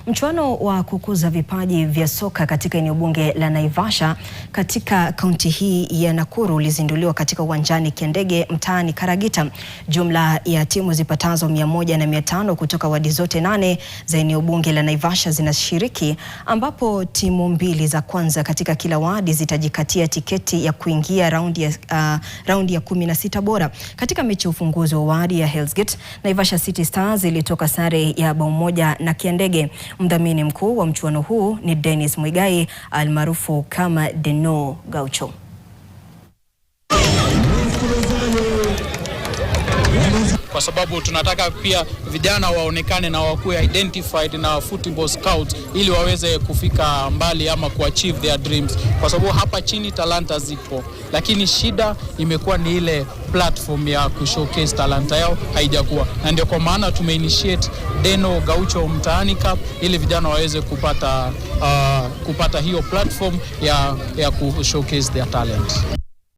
Mchuano wa kukuza vipaji vya soka katika eneo bunge la Naivasha katika kaunti hii ya Nakuru ulizinduliwa katika uwanjani Kiandege mtaani Karagita. Jumla ya timu zipatazo 100 na 500 kutoka wadi zote 8 za eneo bunge la Naivasha zinashiriki, ambapo timu mbili za kwanza katika kila wadi zitajikatia tiketi ya kuingia raundi ya 16 bora. Katika mechi ya ufunguzi wa wadi ya Hell's Gate, Naivasha City Stars ilitoka sare ya bao moja na Kiandege. Mdhamini mkuu wa mchuano huu ni Dennis Muigai almaarufu kama Deno Gaucho. Kwa sababu tunataka pia vijana waonekane na wakuwe identified na football scouts ili waweze kufika mbali ama kuachieve their dreams, kwa sababu hapa chini talanta zipo, lakini shida imekuwa ni ile platform ya kushowcase talanta yao haijakuwa, na ndio kwa maana tumeinitiate Deno Gaucho Mtaani Cup ili vijana waweze kupata hiyo platform ya kushowcase their talent.